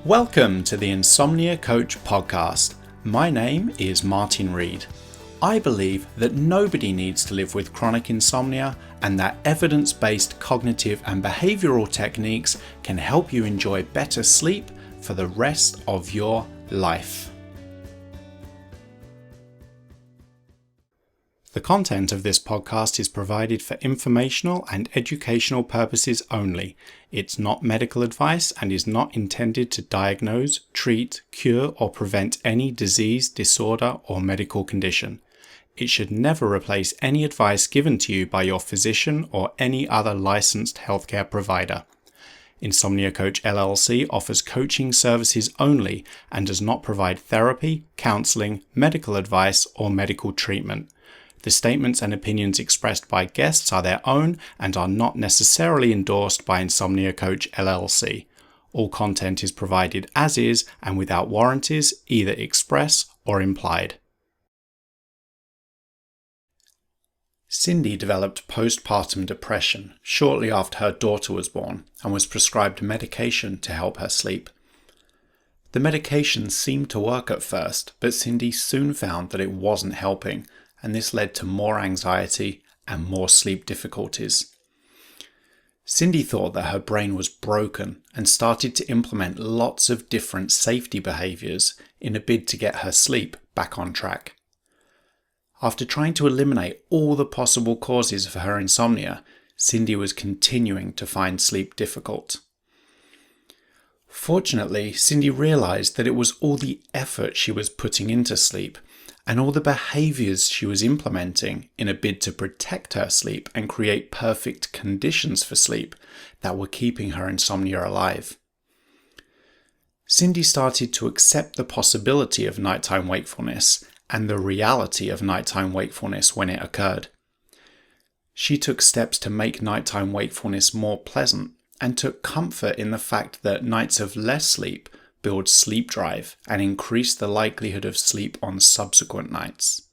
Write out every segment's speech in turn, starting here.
Welcome to the Insomnia Coach podcast. My name is Martin Reed. I believe that nobody needs to live with chronic insomnia and that evidence-based cognitive and behavioral techniques can help you enjoy better sleep for the rest of your life. The content of this podcast is provided for informational and educational purposes only. It's not medical advice and is not intended to diagnose, treat, cure, or prevent any disease, disorder, or medical condition. It should never replace any advice given to you by your physician or any other licensed healthcare provider. Insomnia Coach LLC offers coaching services only and does not provide therapy, counseling, medical advice, or medical treatment. The statements and opinions expressed by guests are their own and are not necessarily endorsed by Insomnia Coach LLC. All content is provided as is and without warranties, either express or implied. Cindy developed postpartum depression shortly after her daughter was born and was prescribed medication to help her sleep. The medication seemed to work at first, but Cindy soon found that it wasn't helping, and this led to more anxiety and more sleep difficulties. Cindy thought that her brain was broken and started to implement lots of different safety behaviours in a bid to get her sleep back on track. After trying to eliminate all the possible causes for her insomnia, Cindy was continuing to find sleep difficult. Fortunately, Cindy realised that it was all the effort she was putting into sleep and all the behaviours she was implementing in a bid to protect her sleep and create perfect conditions for sleep that were keeping her insomnia alive. Cindy started to accept the possibility of nighttime wakefulness and the reality of nighttime wakefulness when it occurred. She took steps to make nighttime wakefulness more pleasant and took comfort in the fact that nights of less sleep build sleep drive and increase the likelihood of sleep on subsequent nights.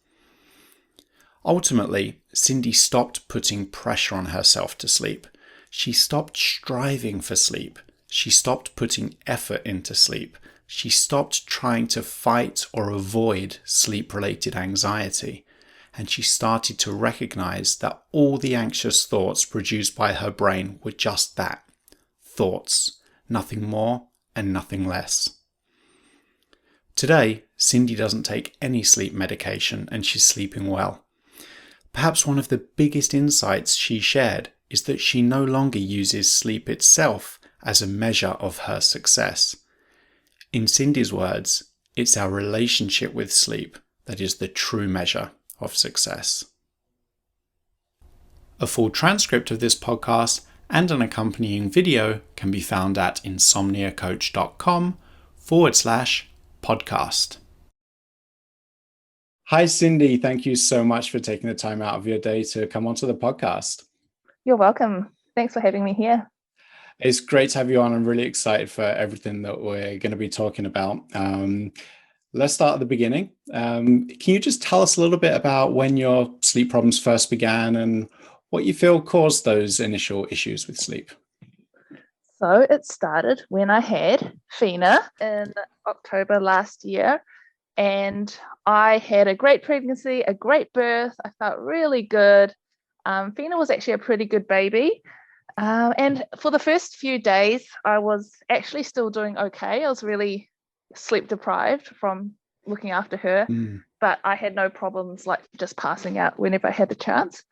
Ultimately, Cindy stopped putting pressure on herself to sleep. She stopped striving for sleep. She stopped putting effort into sleep. She stopped trying to fight or avoid sleep-related anxiety. And she started to recognize that all the anxious thoughts produced by her brain were just that, thoughts, nothing more and nothing less. Today, Cindy doesn't take any sleep medication and she's sleeping well. Perhaps one of the biggest insights she shared is that she no longer uses sleep itself as a measure of her success. In Cindy's words, it's our relationship with sleep that is the true measure of success. A full transcript of this podcast and an accompanying video can be found at insomniacoach.com/podcast. Hi, Cindy. Thank you so much for taking the time out of your day to come onto the podcast. You're welcome. Thanks for having me here. It's great to have you on. I'm really excited for everything that we're going to be talking about. Let's start at the beginning. Can you just tell us a little bit about when your sleep problems first began and what you feel caused those initial issues with sleep? So it started when I had Fina in October last year, and I had a great pregnancy, a great birth. I felt really good. Fina was actually a pretty good baby. And for the first few days, I was actually still doing okay. I was really sleep deprived from looking after her, but I had no problems like just passing out whenever I had the chance.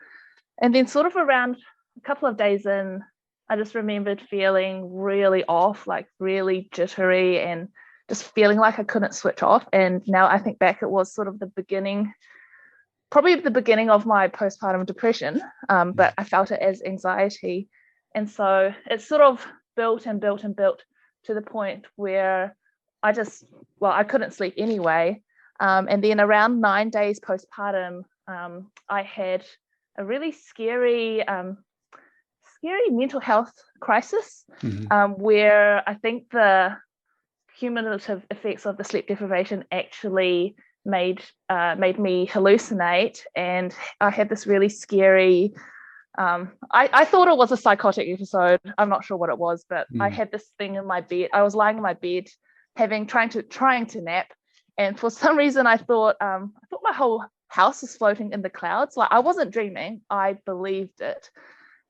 And then sort of around a couple of days in, I just remembered feeling really off, like really jittery and just feeling like I couldn't switch off. And now I think back, it was sort of probably the beginning of my postpartum depression, but I felt it as anxiety. And so it sort of built and built and built to the point where I couldn't sleep anyway. And then around 9 days postpartum, I had a really scary mental health crisis, where I think the cumulative effects of the sleep deprivation actually made me hallucinate, and I had this really scary I thought it was a psychotic episode. I'm not sure what it was, but I had this thing in my bed. I was lying in my bed trying to nap. And for some reason I thought my whole house was floating in the clouds. Like, I wasn't dreaming, I believed it.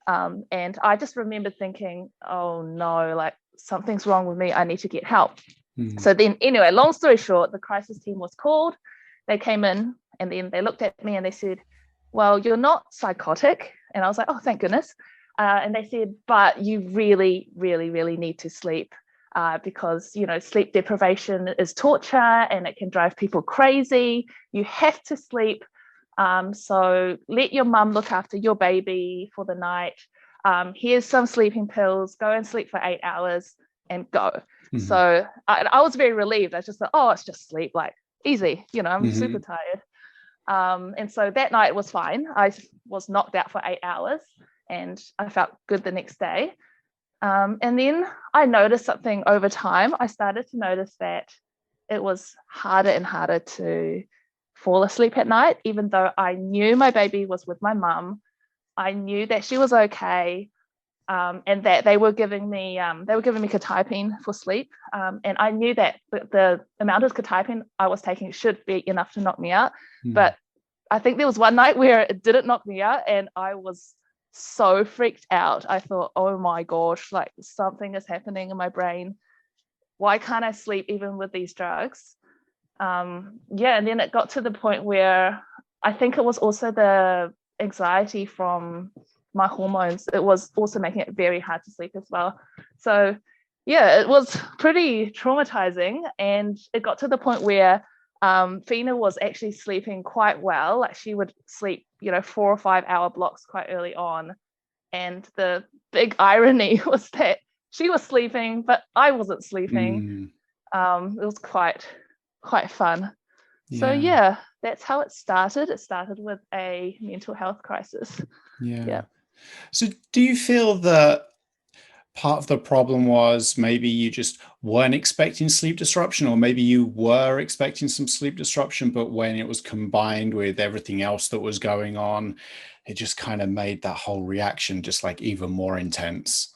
And I just remember thinking, oh no, like something's wrong with me, I need to get help. So then, anyway, long story short, the crisis team was called. They came in and then they looked at me and they said, well, you're not psychotic. And I was like, oh, thank goodness. And they said, but you really, really, really need to sleep, because, you know, sleep deprivation is torture and it can drive people crazy. You have to sleep. So let your mum look after your baby for the night. Here's some sleeping pills. Go and sleep for 8 hours and go. Mm-hmm. So I was very relieved. I just thought, oh, it's just sleep, like easy. You know, I'm super tired. And so that night was fine. I was knocked out for 8 hours and I felt good the next day. And then I noticed something over time. I started to notice that it was harder and harder to fall asleep at night, even though I knew my baby was with my mum. I knew that she was okay, and that they were giving me quetiapine for sleep, and I knew that the amount of quetiapine I was taking should be enough to knock me out. But I think there was one night where it didn't knock me out, and I was so freaked out. I thought, oh my gosh, like something is happening in my brain. Why can't I sleep even with these drugs? And then it got to the point where I think it was also the anxiety from my hormones. It was also making it very hard to sleep as well. So yeah, it was pretty traumatizing. And it got to the point where Fina was actually sleeping quite well. Like, she would sleep, 4 or 5 hour blocks quite early on. And the big irony was that she was sleeping, but I wasn't sleeping. It was quite fun. So yeah, that's how it started. It started with a mental health crisis. Yeah. So do you feel that part of the problem was maybe you just weren't expecting sleep disruption, or maybe you were expecting some sleep disruption, but when it was combined with everything else that was going on, it just kind of made that whole reaction just like even more intense?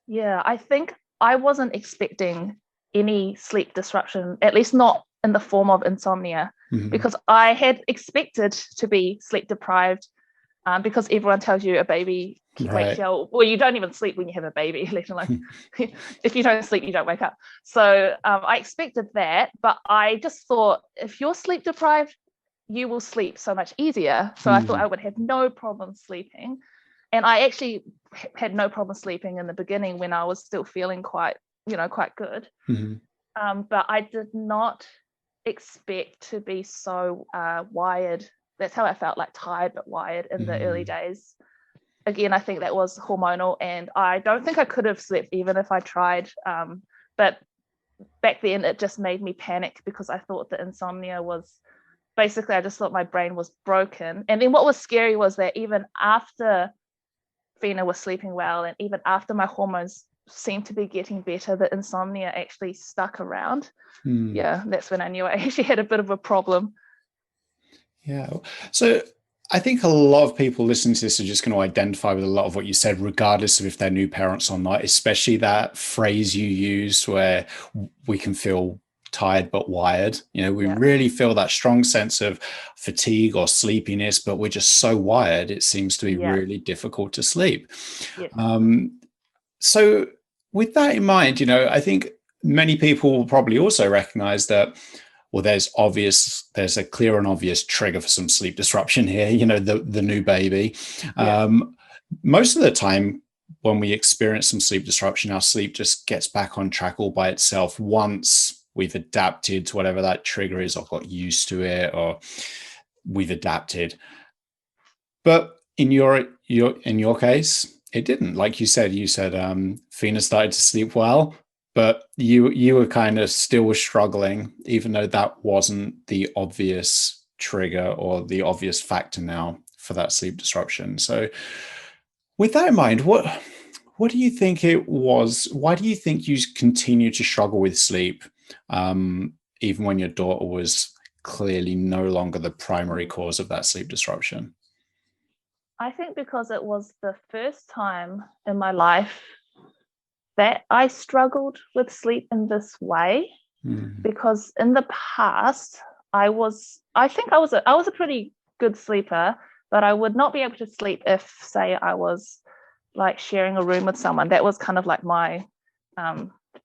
Yeah, I think I wasn't expecting any sleep disruption, at least not in the form of insomnia, because I had expected to be sleep deprived, because everyone tells you a baby wakes you. Well, you don't even sleep when you have a baby, let alone if you don't sleep, you don't wake up. So I expected that, but I just thought, if you're sleep deprived, you will sleep so much easier. So I thought I would have no problem sleeping. And I actually had no problem sleeping in the beginning when I was still feeling quite good. But I did not expect to be so wired. That's how I felt, like tired but wired in the early days. Again, I think that was hormonal, and I don't think I could have slept even if I tried. But back then it just made me panic, because I thought the insomnia was basically, I just thought my brain was broken. And then what was scary was that even after Fina was sleeping well, and even after my hormones seemed to be getting better, the insomnia actually stuck around. Yeah, that's when I knew I actually had a bit of a problem. Yeah. So I think a lot of people listening to this are just going to identify with a lot of what you said, regardless of if they're new parents or not, especially that phrase you used where we can feel tired but wired. We really feel that strong sense of fatigue or sleepiness, but we're just so wired, it seems to be really difficult to sleep. So with that in mind, I think many people will probably also recognize that, well, there's a clear and obvious trigger for some sleep disruption here, the new baby. Most of the time when we experience some sleep disruption, our sleep just gets back on track all by itself once we've adapted to whatever that trigger is, or got used to it, or we've adapted. But in your case, it didn't. Like you said, Fina started to sleep well, but you were kind of still struggling, even though that wasn't the obvious trigger or the obvious factor now for that sleep disruption. So with that in mind, what do you think it was? Why do you think you continue to struggle with sleep, even when your daughter was clearly no longer the primary cause of that sleep disruption? I think because it was the first time in my life that I struggled with sleep in this way, because in the past I think I was a pretty good sleeper, but I would not be able to sleep if, say, I was like sharing a room with someone. That was kind of like my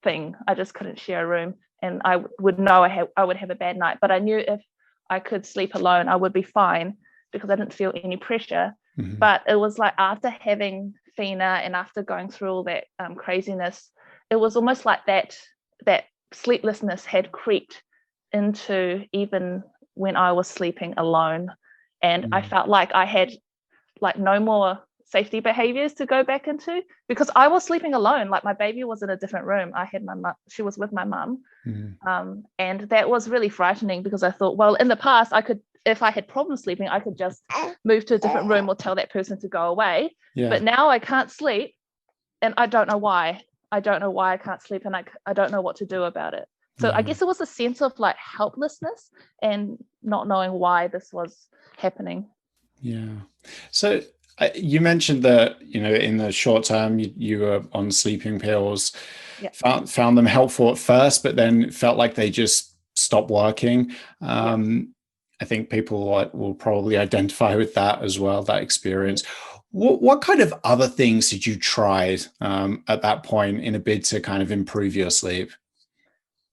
thing. I just couldn't share a room, and I would know I would have a bad night. But I knew if I could sleep alone, I would be fine because I didn't feel any pressure. But it was like after having Fina and after going through all that craziness, it was almost like that sleeplessness had creeped into even when I was sleeping alone. And I felt like I had like no more safety behaviors to go back into, because I was sleeping alone. Like my baby was in a different room. I had my mum, she was with my mum. And that was really frightening, because I thought, well, in the past I could, if I had problems sleeping, I could just move to a different room or tell that person to go away. But now I can't sleep, and I don't know why. I don't know why I can't sleep, and I don't know what to do about it. So I guess it was a sense of like helplessness and not knowing why this was happening. Yeah. So you mentioned that, in the short term, you were on sleeping pills, found them helpful at first, but then felt like they just stopped working. I think people will probably identify with that as well, that experience. What kind of other things did you try at that point in a bid to kind of improve your sleep?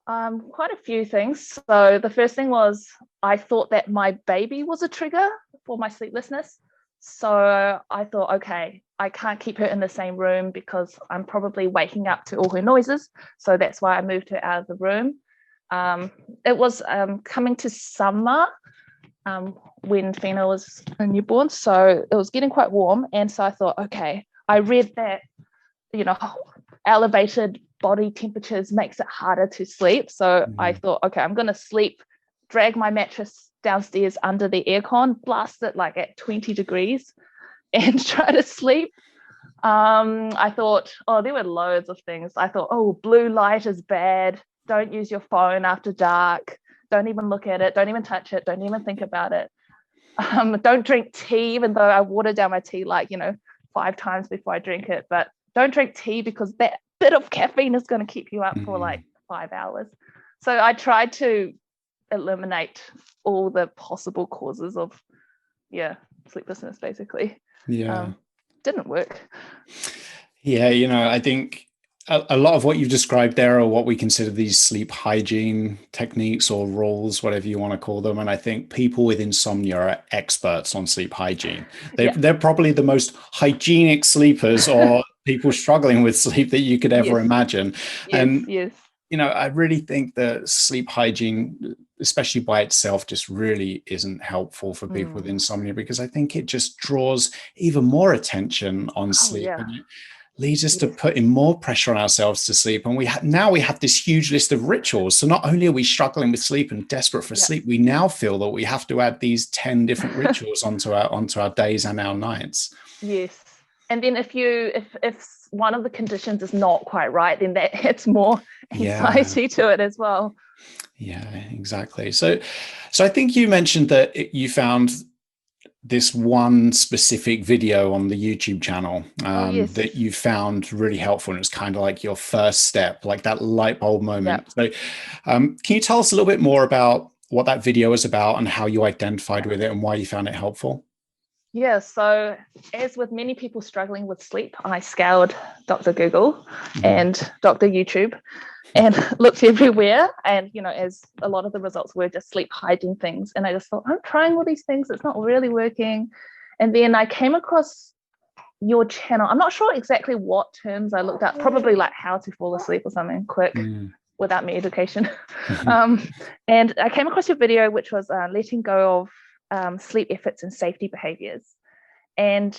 Quite a few things. So the first thing was I thought that my baby was a trigger for my sleeplessness. So I thought, okay, I can't keep her in the same room because I'm probably waking up to all her noises. So that's why I moved her out of the room. It was coming to summer when Fina was a newborn. So it was getting quite warm. And so I thought, okay, I read that, elevated body temperatures makes it harder to sleep. So I thought, okay, I'm going to sleep, drag my mattress downstairs under the aircon, blast it like at 20 degrees and try to sleep. I thought, there were loads of things. I thought, blue light is bad. Don't use your phone after dark. Don't even look at it. Don't even touch it. Don't even think about it. Don't drink tea, even though I water down my tea 5 times before I drink it. But don't drink tea because that bit of caffeine is going to keep you up for like 5 hours. So I tried to eliminate all the possible causes of sleeplessness, basically. Didn't work. I think a lot of what you've described there are what we consider these sleep hygiene techniques or rules, whatever you want to call them. And I think people with insomnia are experts on sleep hygiene. They're probably the most hygienic sleepers or people struggling with sleep that you could ever imagine. I really think that sleep hygiene, especially by itself, just really isn't helpful for people with insomnia, because I think it just draws even more attention on sleep. And it leads us to putting more pressure on ourselves to sleep. And we have this huge list of rituals. So not only are we struggling with sleep and desperate for sleep, we now feel that we have to add these 10 different rituals onto our days and our nights. Yes. And then if one of the conditions is not quite right, then that adds more anxiety to it as well. Yeah, exactly. So I think you mentioned that you found this one specific video on the YouTube channel that you found really helpful. And it was kind of like your first step, like that light bulb moment. So can you tell us a little bit more about what that video is about and how you identified with it and why you found it helpful? Yeah, so as with many people struggling with sleep, I scoured Dr. Google and Dr. YouTube and looked everywhere. And, as a lot of the results were just sleep hygiene things. And I just thought, I'm trying all these things. It's not really working. And then I came across your channel. I'm not sure exactly what terms I looked at, probably like how to fall asleep or something quick without me education. And I came across your video, which was letting go of sleep efforts and safety behaviors. And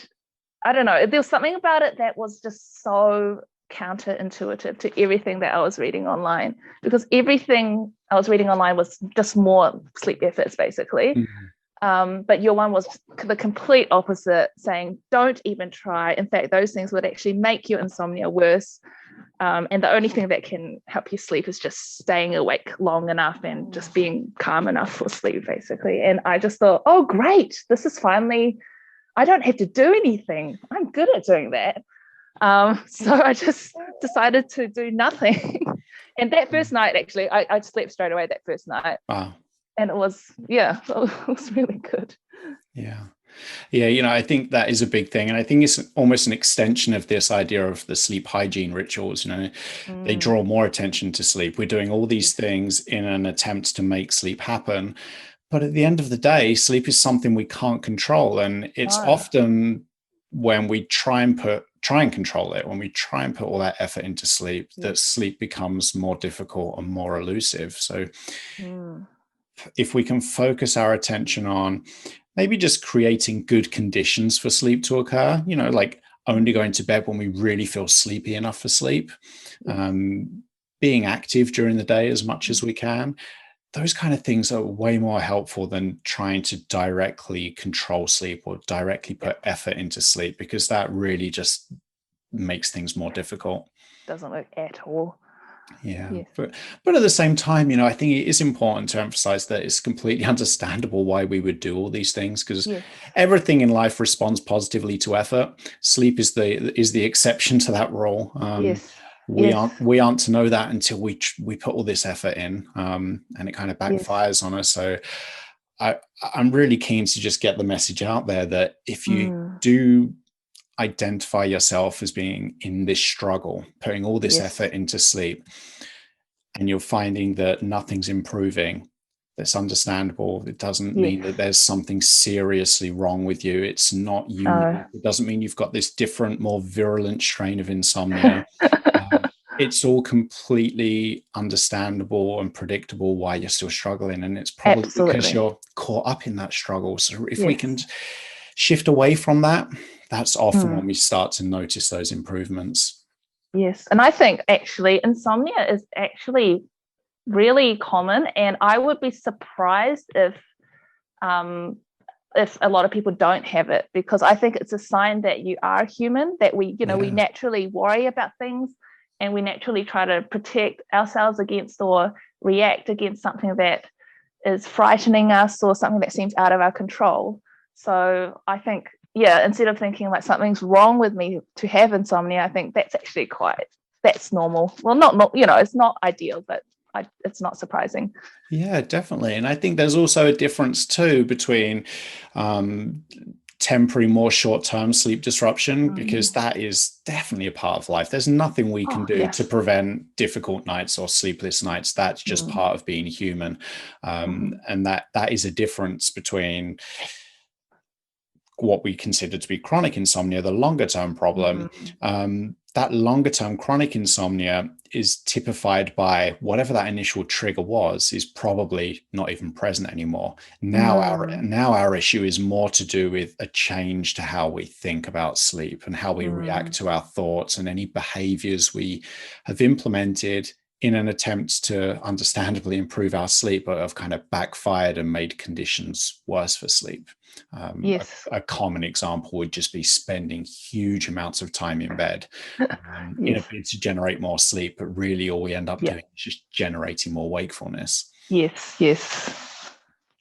I don't know, there was something about it that was just so counterintuitive to everything that I was reading online, because everything I was reading online was just more sleep efforts, basically. But your one was the complete opposite, saying don't even try. In fact, those things would actually make your insomnia worse. And the only thing that can help you sleep is just staying awake long enough and just being calm enough for sleep, basically. And I just thought, oh, great, this is finally, I don't have to do anything. I'm good at doing that. So I just decided to do nothing. And that first night, actually, I slept straight away that first night. Wow. And it was, yeah, it was really good. Yeah. Yeah, I think that is a big thing. And I think it's almost an extension of this idea of the sleep hygiene rituals. They Mm, draw more attention to sleep. We're doing all these yes. things in an attempt to make sleep happen. But at the end of the day, sleep is something we can't control. And it's No. often when we try and control it, when we try and put all that effort into sleep, that Yes. sleep becomes more difficult and more elusive. So Mm, if we can focus our attention on maybe just creating good conditions for sleep to occur, like only going to bed when we really feel sleepy enough for sleep, yes. um, being active during the day as much as Mm, we can. Those kind of things are way more helpful than trying to directly control sleep or directly yeah. put effort into sleep, because that really just makes things more difficult. Doesn't work at all. Yeah, Yes. but at the same time, I think it is important to emphasize that it's completely understandable why we would do all these things, because Yes. everything in life responds positively to effort. Sleep is the exception to that rule. Yes. We Yes. aren't to know that until we put all this effort in, and it kind of Yes. backfires on us. So I I'm really keen to just get the message out there that if you Mm, do identify yourself as being in this struggle, putting all this yes. effort into sleep, and you're finding that nothing's improving, that's understandable. It doesn't Yes. mean that there's something seriously wrong with you. It's not No. unique. It doesn't mean you've got this different, more virulent strain of insomnia. It's all completely understandable and predictable why you're still struggling. And it's probably because Absolutely. you're caught up in that struggle. So if we can Yes. shift away from that, that's often when Mm, we start to notice those improvements. yes. And I think actually insomnia is actually really common, and I would be surprised um, if a lot of people don't have it, because I think it's a sign that you are human, that we Yeah. naturally worry about things, and we naturally try to protect ourselves against or react against something that is frightening us or something that seems out of our control. So I think, yeah, instead of thinking like something's wrong with me to have insomnia, I think that's actually that's normal. Well, not it's not ideal, but it's not surprising. Yeah, definitely. And I think there's also a difference too between um, temporary, more short-term sleep disruption, because Mm. that is definitely a part of life. There's nothing we can Oh do yeah. to prevent difficult nights or sleepless nights. That's just Mm. part of being human. Mm-hmm. And that is a difference between what we consider to be chronic insomnia, the longer term problem. Mm. That longer term chronic insomnia is typified by whatever that initial trigger was is probably not even present anymore. Mm. Now our issue is more to do with a change to how we think about sleep and how we react Mm. to our thoughts and any behaviors we have implemented in an attempt to understandably improve our sleep, but have kind of backfired and made conditions worse for sleep. Yes. A common example would just be spending huge amounts of time in bed in a Yes. bid to generate more sleep, but really all we end up Yeah. doing is just generating more wakefulness. Yes. Yes.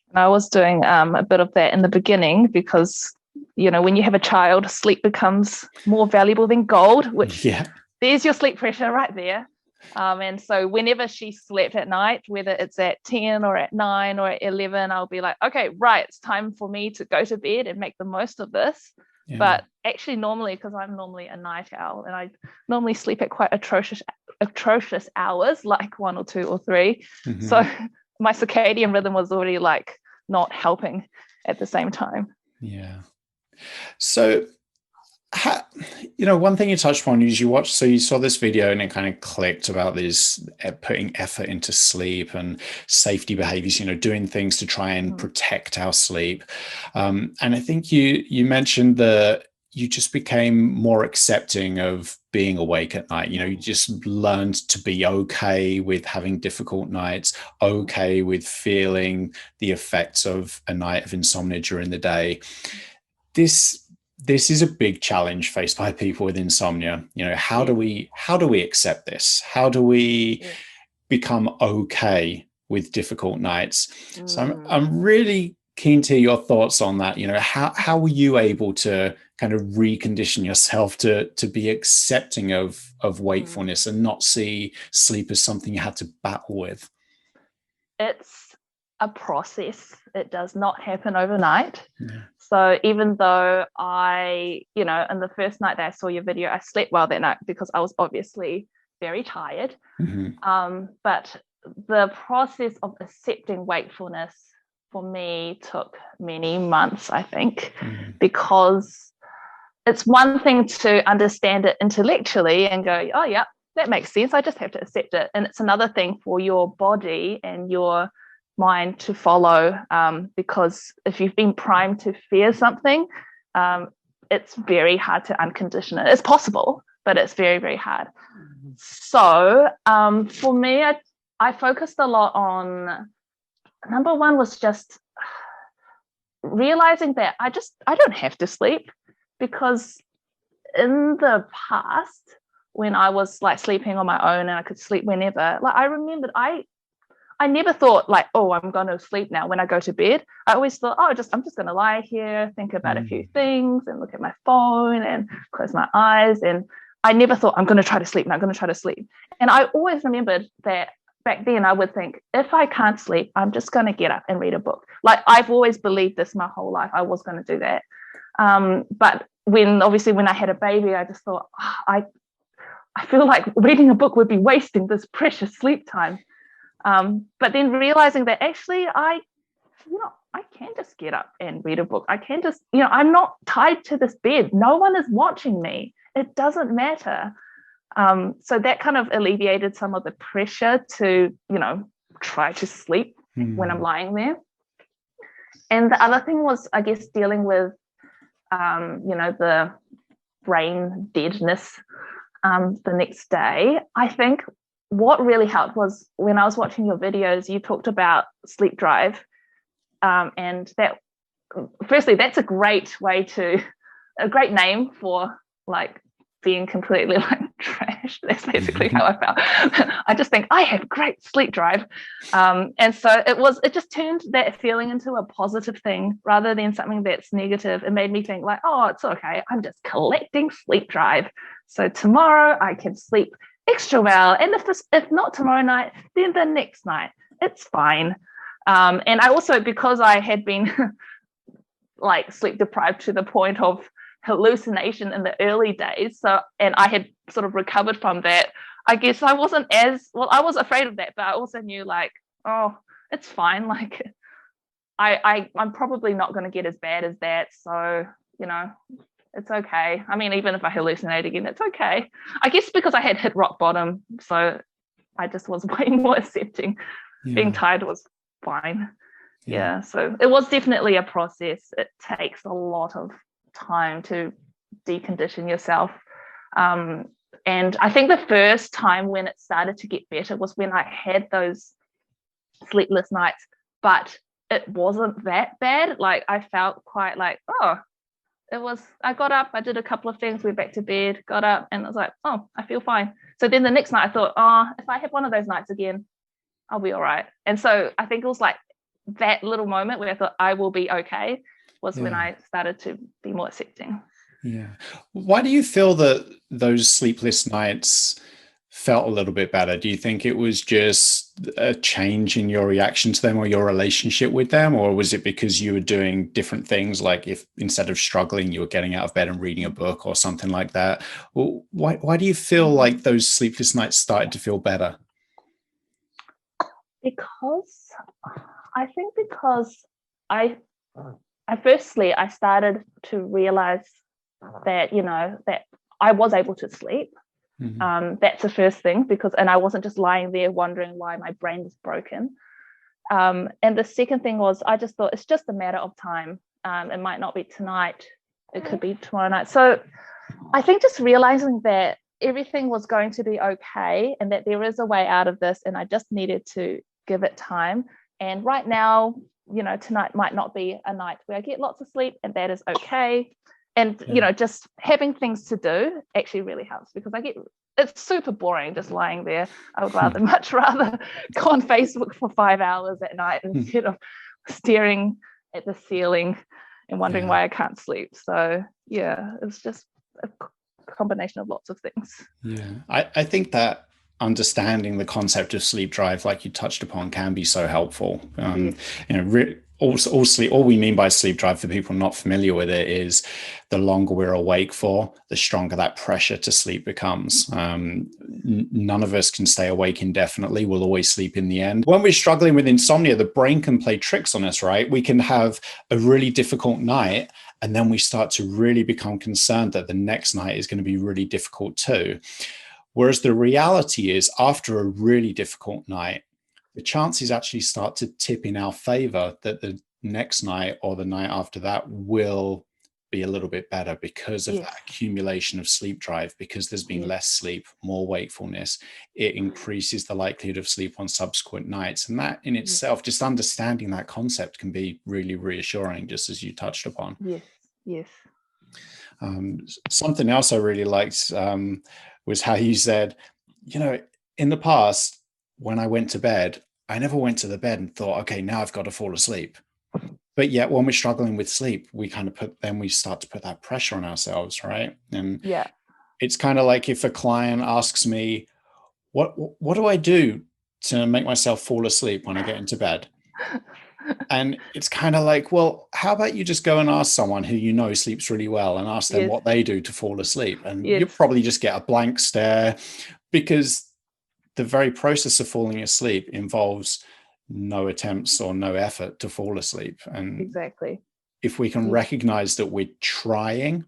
And I was doing a bit of that in the beginning because, when you have a child, sleep becomes more valuable than gold, which Yeah. there's your sleep pressure right there. And so whenever she slept at night, whether it's at 10 or at 9 or at 11, I'll be like, okay, right, it's time for me to go to bed and make the most of this. Yeah. But actually, normally, because I'm normally a night owl and I normally sleep at quite atrocious hours, like 1 or 2 or 3. Mm-hmm. So my circadian rhythm was already like not helping at the same time. Yeah. So, ha, one thing you touched on is you saw this video and it kind of clicked about this putting effort into sleep and safety behaviors, doing things to try and Mm. protect our sleep. And I think you mentioned that you just became more accepting of being awake at night. You just learned to be okay with having difficult nights, okay with feeling the effects of a night of insomnia during the day. This is a big challenge faced by people with insomnia. How do Yes. we accept this? How do we Yes. become okay with difficult nights? So I'm Mm. I'm really keen to hear your thoughts on that. How were you able to kind of recondition yourself to be accepting of wakefulness and not see sleep as something you had to battle with? It's a process. It does not happen overnight. Yeah. So even though in the first night that I saw your video, I slept well that night because I was obviously very tired. But the process of accepting wakefulness for me took many months, I think, because it's one thing to understand it intellectually and go, oh, yeah, that makes sense. I just have to accept it. And it's another thing for your body and your mind to follow, because if you've been primed to fear something, it's very hard to uncondition it. It's possible, but it's very, very hard. So for me, I focused a lot on, number one was just realizing that I don't have to sleep, because in the past, when I was like sleeping on my own and I could sleep whenever, like I remembered I never thought like, oh, I'm going to sleep now when I go to bed. I always thought, oh, I'm just going to lie here, think about a few things and look at my phone and close my eyes. And I never thought I'm going to try to sleep now, I'm going to try to sleep. And I always remembered that back then I would think, if I can't sleep, I'm just going to get up and read a book. Like I've always believed this my whole life. I was going to do that. But when I had a baby, I just thought, I feel like reading a book would be wasting this precious sleep time. But then realizing that actually I can just get up and read a book. I can just, I'm not tied to this bed. No one is watching me. It doesn't matter. So that kind of alleviated some of the pressure to, try to sleep when I'm lying there. And the other thing was, I guess, dealing with, the brain deadness the next day. I think what really helped was when I was watching your videos, you talked about sleep drive. And that, firstly, that's a great great name for like being completely like trash. That's basically how I felt. I just think I have great sleep drive. And so it just turned that feeling into a positive thing rather than something that's negative. It made me think like, oh, it's okay. I'm just collecting sleep drive. So tomorrow I can sleep extra well. And if not tomorrow night, then the next night, it's fine. And I also, because I had been like sleep deprived to the point of hallucination in the early days, and I had sort of recovered from that, I guess I wasn't I was afraid of that, but I also knew like, oh, it's fine. Like I'm probably not going to get as bad as that. So, it's okay. I mean, even if I hallucinate again, it's okay. I guess because I had hit rock bottom, so I just was way more accepting. Yeah. Being tired was fine. Yeah. So it was definitely a process. It takes a lot of time to decondition yourself. And I think the first time when it started to get better was when I had those sleepless nights, but it wasn't that bad. Like I felt quite like, I got up, I did a couple of things, went back to bed, got up, and I was like, oh, I feel fine. So then the next night I thought, if I have one of those nights again, I'll be all right. And so I think it was like that little moment where I thought I will be okay was when I started to be more accepting. Yeah. Why do you feel that those sleepless nights felt a little bit better? Do you think it was just a change in your reaction to them or your relationship with them? Or was it because you were doing different things, like if instead of struggling, you were getting out of bed and reading a book or something like that? Well, why do you feel like those sleepless nights started to feel better? Because I firstly I started to realize that that I was able to sleep. That's the first thing, and I wasn't just lying there wondering why my brain was broken. And the second thing was I just thought it's just a matter of time. It might not be tonight, it could be tomorrow night. So I think just realizing that everything was going to be okay and that there is a way out of this, and I just needed to give it time. And right now, tonight might not be a night where I get lots of sleep, and that is okay. And just having things to do actually really helps, because it's super boring just lying there. I would much rather go on Facebook for 5 hours at night instead of staring at the ceiling and wondering Yeah. why I can't sleep. So yeah, it's just a combination of lots of things. Yeah. I think that understanding the concept of sleep drive, like you touched upon, can be so helpful. Yes. All sleep, all we mean by sleep drive for people not familiar with it is the longer we're awake for, the stronger that pressure to sleep becomes. None of us can stay awake indefinitely. We'll always sleep in the end. When we're struggling with insomnia, the brain can play tricks on us, right? We can have a really difficult night, and then we start to really become concerned that the next night is going to be really difficult too. Whereas the reality is, after a really difficult night, the chances actually start to tip in our favor that the next night or the night after that will be a little bit better because of Yes. that accumulation of sleep drive, because there's been Yes. less sleep, more wakefulness. It increases the likelihood of sleep on subsequent nights. And that in Yes. itself, just understanding that concept can be really reassuring, just as you touched upon. Yes. Yes. Something else I really liked was how you said, in the past, when I went to bed, I never went to the bed and thought, okay, now I've got to fall asleep. But yet when we're struggling with sleep, we start to put that pressure on ourselves, right? And Yeah. it's kind of like if a client asks me, what do I do to make myself fall asleep when I get into bed? And it's kind of like, well, how about you just go and ask someone who you know sleeps really well and ask them Yes. what they do to fall asleep. And you'll Yes. probably just get a blank stare, because the very process of falling asleep involves no attempts or no effort to fall asleep. And Exactly. if we can Yes. recognize that we're trying,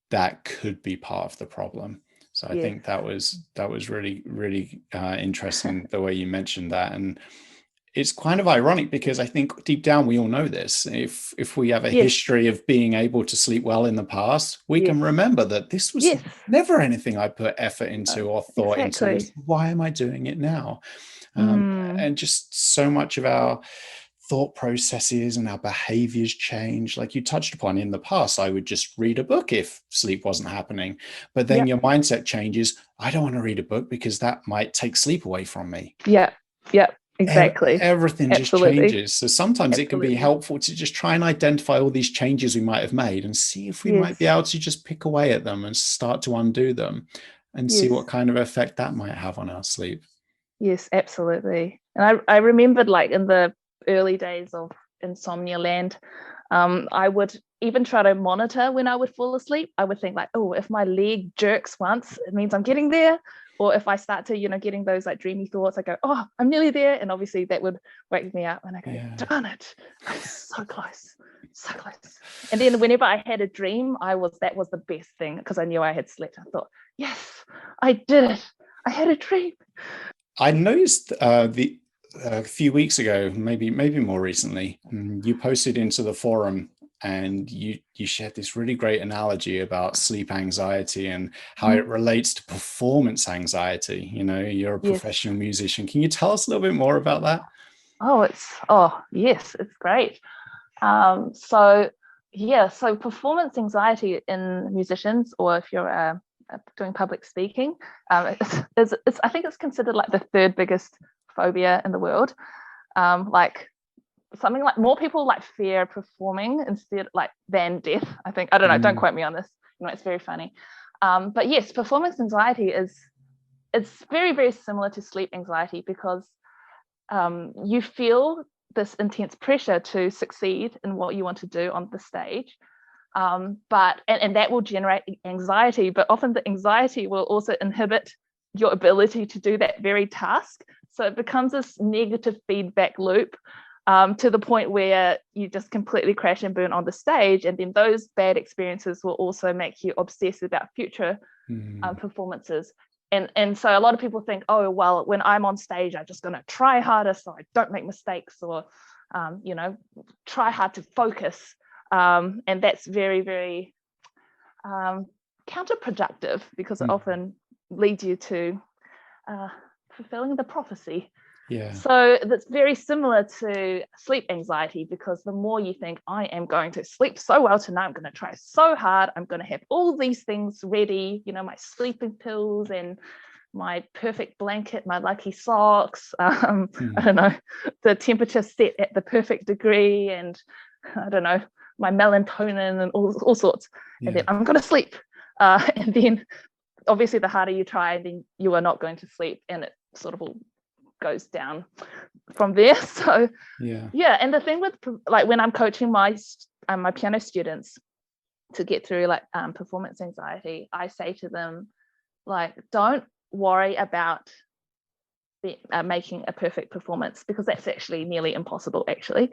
that could be part of the problem. So I Yes. think that was really interesting the way you mentioned that. And it's kind of ironic because I think deep down we all know this. If we have a Yes. history of being able to sleep well in the past, we Yes. can remember that this was Yes. never anything I put effort into or thought into. Exactly. It's, why am I doing it now? Mm. And just so much of our thought processes and our behaviors change. Like you touched upon, in the past, I would just read a book if sleep wasn't happening. But then Yeah. your mindset changes. I don't want to read a book because that might take sleep away from me. Yeah. Yeah. Exactly. Everything just Absolutely. changes. So sometimes it can be Absolutely. helpful to just try and identify all these changes we might have made and see if we Yes. might be able to just pick away at them and start to undo them and see Yes. what kind of effect that might have on our sleep. Yes, absolutely. And I remembered, like, in the early days of Insomnia Land, I would even try to monitor when I would fall asleep. I would think like, oh, if my leg jerks once, it means I'm getting there. Or if I start to, getting those like dreamy thoughts, I go, oh, I'm nearly there. And obviously that would wake me up and I go, Yeah. darn it, I'm so close, so close. And then whenever I had a dream, that was the best thing, because I knew I had slept. I thought, yes, I did it. I had a dream. I noticed a few weeks ago, maybe more recently, you posted into the forum and you shared this really great analogy about sleep anxiety and how it relates to performance anxiety. You're a Yes. professional musician. Can you tell us a little bit more about that? Yes, it's great. So performance anxiety in musicians, or if you're doing public speaking, I think it's considered like the third biggest phobia in the world. Like something like more people like fear performing instead than death. I don't know. Don't quote me on this. It's very funny. But yes, performance anxiety it's very, very similar to sleep anxiety, because you feel this intense pressure to succeed in what you want to do on the stage. But that will generate anxiety, but often the anxiety will also inhibit your ability to do that very task. So it becomes this negative feedback loop, to the point where you just completely crash and burn on the stage. And then those bad experiences will also make you obsess about future performances. And so a lot of people think, oh, well, when I'm on stage, I'm just going to try harder so I don't make mistakes, or, try hard to focus. And that's very, very counterproductive, because it often leads you to fulfilling the prophecy. Yeah. So that's very similar to sleep anxiety, because the more you think, I am going to sleep so well tonight, I'm going to try so hard, I'm going to have all these things ready, my sleeping pills and my perfect blanket, my lucky socks, I Mm. don't know, the temperature set at the perfect degree, and I don't know, my melatonin and all sorts. And then Yeah. I'm going to sleep. And then obviously the harder you try, then you are not going to sleep, and it sort of all goes down from there. So Yeah. yeah, and the thing with like when I'm coaching my piano students to get through like performance anxiety, I say to them, like, don't worry about making a perfect performance, because that's actually nearly impossible actually.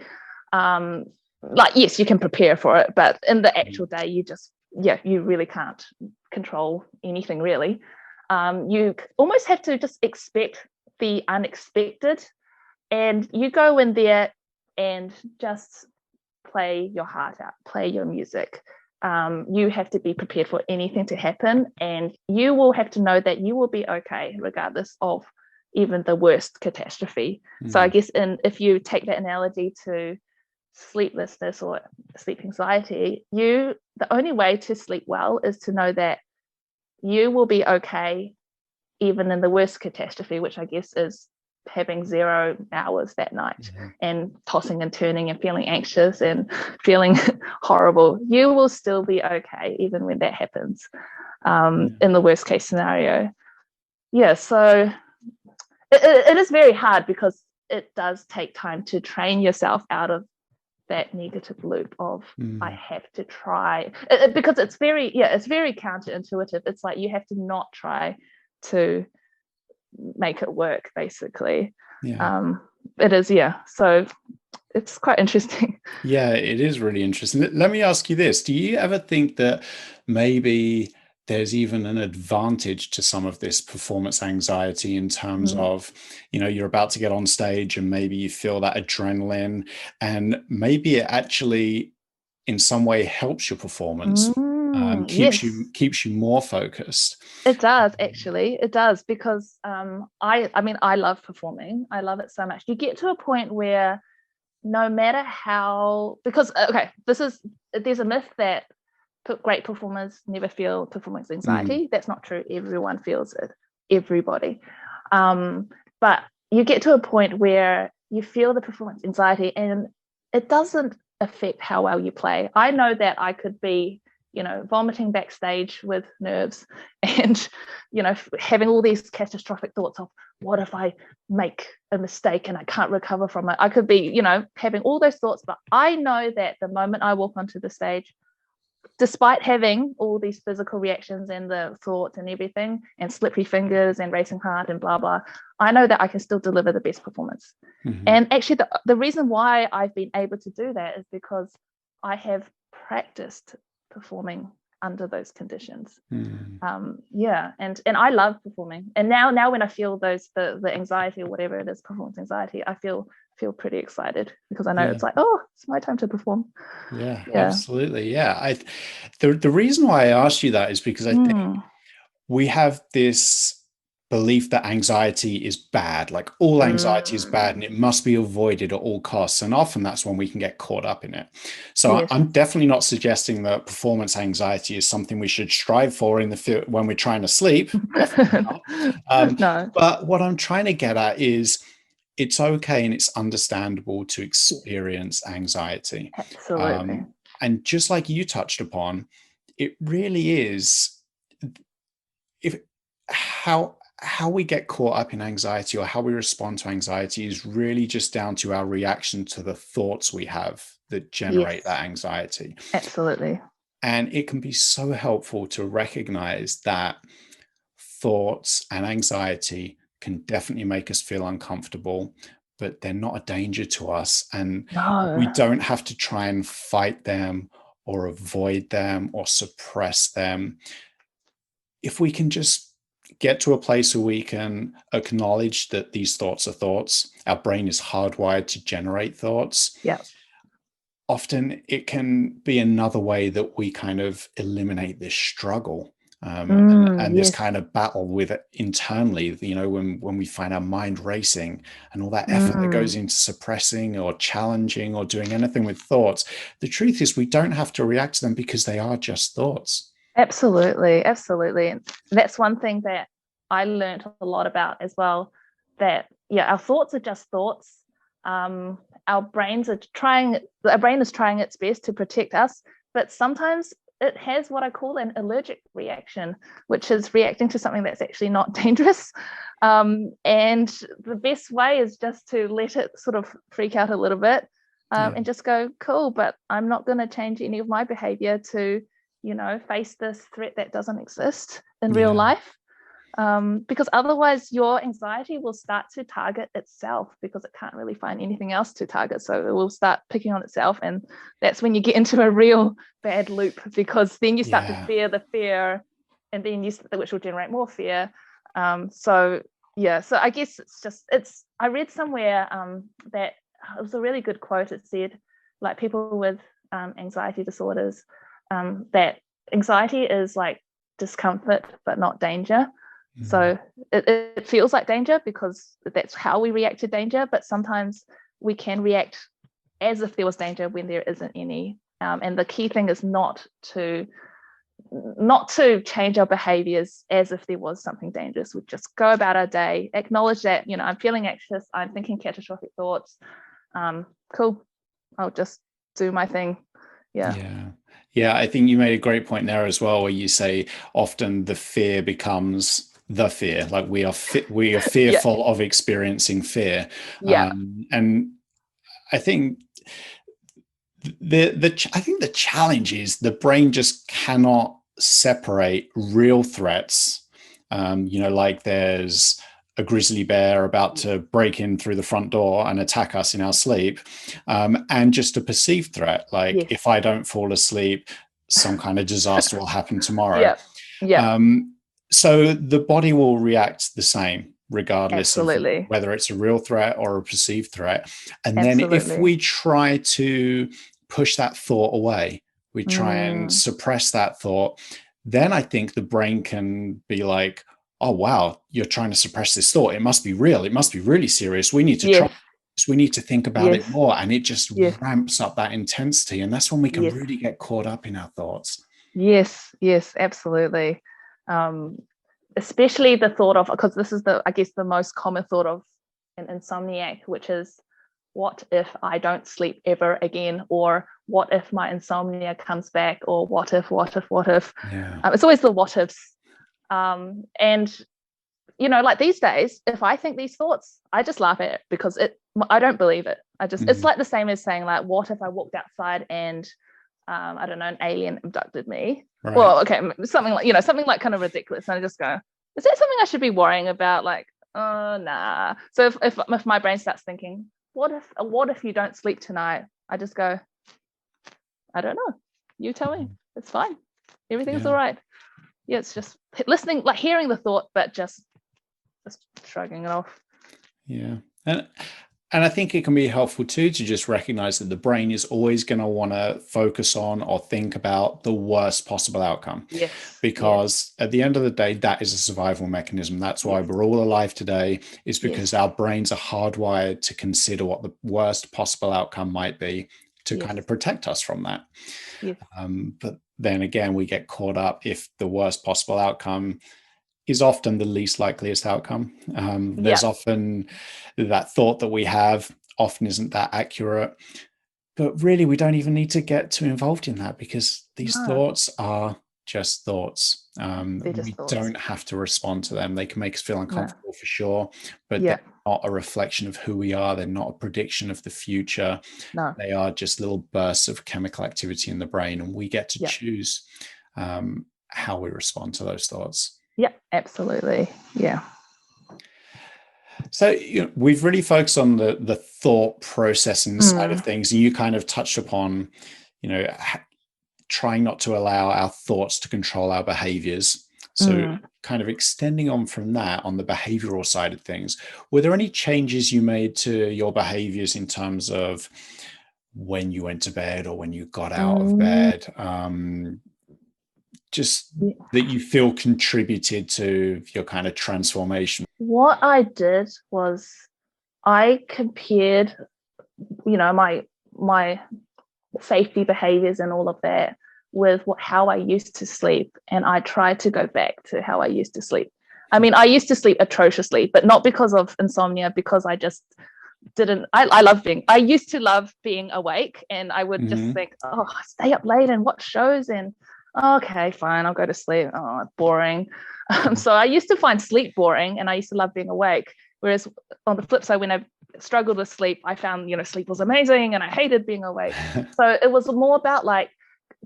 Like, yes, you can prepare for it, but in the actual day, you really can't control anything really. You almost have to just expect the unexpected, and you go in there and just play your heart out, play your music. You have to be prepared for anything to happen, and you will have to know that you will be okay regardless of even the worst catastrophe. So I guess if you take that analogy to sleeplessness or sleep anxiety, the only way to sleep well is to know that you will be okay even in the worst catastrophe, which I guess is having 0 hours that night and tossing and turning and feeling anxious and feeling horrible. You will still be okay even when that happens, in the worst case scenario. Yeah, so it is very hard, because it does take time to train yourself out of that negative loop of I have to try, because it's very counterintuitive. It's like you have to not try to make it work, basically. It is, so it's quite interesting. Yeah, it is really interesting. Let me ask you this. Do you ever think that maybe there's even an advantage to some of this performance anxiety in terms of, you're about to get on stage and maybe you feel that adrenaline, and maybe it actually in some way helps your performance, Yes, keeps you more focused? it does, actually. It does, because I mean, I love performing. I love it so much. You get to a point where no matter how, because there's a myth that great performers never feel performance anxiety. That's not true. Everyone feels it, everybody. But you get to a point where you feel the performance anxiety, and it doesn't affect how well you play. I know that I could be, vomiting backstage with nerves, and, having all these catastrophic thoughts of, what if I make a mistake and I can't recover from it? I could be, having all those thoughts, but I know that the moment I walk onto the stage, despite having all these physical reactions and the thoughts and everything, and slippery fingers and racing heart and blah, blah, I know that I can still deliver the best performance. And actually, the reason why I've been able to do that is because I have practiced performing under those conditions. And I love performing. And now when I feel the anxiety or whatever it is, performance anxiety, I feel pretty excited, because I know it's like, oh, it's my time to perform. Yeah, absolutely. Yeah. The reason why I asked you that is because I think we have this belief that anxiety is bad, like all anxiety is bad and it must be avoided at all costs. And often that's when we can get caught up in it. So Yes. I'm definitely not suggesting that performance anxiety is something we should strive for in the field when we're trying to sleep. Definitely not. No. But what I'm trying to get at is it's okay and it's understandable to experience anxiety. Absolutely. And just like you touched upon, it really is if how we get caught up in anxiety or how we respond to anxiety is really just down to our reaction to the thoughts we have that generate that anxiety. Absolutely. And it can be so helpful to recognize that thoughts and anxiety can definitely make us feel uncomfortable, but they're not a danger to us. And we don't have to try and fight them or avoid them or suppress them. If we can just get to a place where we can acknowledge that these thoughts are thoughts, our brain is hardwired to generate thoughts. Yeah. Often it can be another way that we kind of eliminate this struggle and this kind of battle with it internally, when we find our mind racing and all that effort that goes into suppressing or challenging or doing anything with thoughts. The truth is we don't have to react to them, because they are just thoughts. Absolutely. And that's one thing that I learned a lot about as well, that our thoughts are just thoughts. Our brain is trying its best to protect us, but sometimes it has what I call an allergic reaction, which is reacting to something that's actually not dangerous. And the best way is just to let it sort of freak out a little bit, and just go, cool, but I'm not going to change any of my behavior to, face this threat that doesn't exist in real life. Because otherwise your anxiety will start to target itself, because it can't really find anything else to target. So it will start picking on itself. And that's when you get into a real bad loop, because then you start to fear the fear, and then which will generate more fear. So I guess I read somewhere that it was a really good quote. It said, like, people with anxiety disorders, that anxiety is like discomfort but not danger. So it feels like danger because that's how we react to danger, but sometimes we can react as if there was danger when there isn't any. And the key thing is not to change our behaviors as if there was something dangerous. We just go about our day, acknowledge that, I'm feeling anxious, I'm thinking catastrophic thoughts. Cool, I'll just do my thing. Yeah, I think you made a great point there as well, where you say often the fear becomes the fear. Like, we are fearful of experiencing fear. And I think the challenge is the brain just cannot separate real threats. Like there's a grizzly bear about to break in through the front door and attack us in our sleep, and just a perceived threat. Like, if I don't fall asleep, some kind of disaster will happen tomorrow. So the body will react the same, regardless of whether it's a real threat or a perceived threat. And then if we try to push that thought away, we try and suppress that thought, then I think the brain can be like, oh, wow, you're trying to suppress this thought. It must be real. It must be really serious. We need to try this. We need to think about it more. And it just ramps up that intensity. And that's when we can really get caught up in our thoughts. Yes, absolutely. Especially the thought of, because this is I guess the most common thought of an insomniac, which is, what if I don't sleep ever again? Or what if my insomnia comes back? Or what if? It's always the what ifs. And like these days, if I think these thoughts, I just laugh at it, because I don't believe it. It's like the same as saying, like, what if I walked outside and I don't know, an alien abducted me? Right. Well, okay, something like kind of ridiculous. And I just go, is that something I should be worrying about? Like, oh, nah. So if my brain starts thinking, what if you don't sleep tonight? I just go, I don't know. You tell me. It's fine. Everything's all right. Yeah, it's just listening, like hearing the thought, but just shrugging it off. Yeah. And I think it can be helpful too to just recognize that the brain is always going to want to focus on or think about the worst possible outcome. Because at the end of the day, that is a survival mechanism. That's why we're all alive today, is because our brains are hardwired to consider what the worst possible outcome might be, to kind of protect us from that. But then again, we get caught up if the worst possible outcome is often the least likeliest outcome. There's often that thought that we have often isn't that accurate, but really we don't even need to get too involved in that, because these thoughts are just thoughts. We don't have to respond to them. They can make us feel uncomfortable for sure, but they're not a reflection of who we are. They're not a prediction of the future. They are just little bursts of chemical activity in the brain, and we get to choose how we respond to those thoughts. Yeah, absolutely. Yeah. So we've really focused on the thought processing side of things, and you kind of touched upon, trying not to allow our thoughts to control our behaviors. So kind of extending on from that, on the behavioral side of things, were there any changes you made to your behaviors in terms of when you went to bed or when you got out of bed? Just that you feel contributed to your kind of transformation? What I did was I compared, my safety behaviors and all of that with how I used to sleep, and I tried to go back to how I used to sleep. I mean, I used to sleep atrociously, but not because of insomnia, because I just didn't. I used to love being awake, and I would just think, oh, stay up late and watch shows, and okay, fine, I'll go to sleep. Oh, boring. So I used to find sleep boring, and I used to love being awake. Whereas on the flip side, when I struggled with sleep, I found, sleep was amazing, and I hated being awake. So it was more about like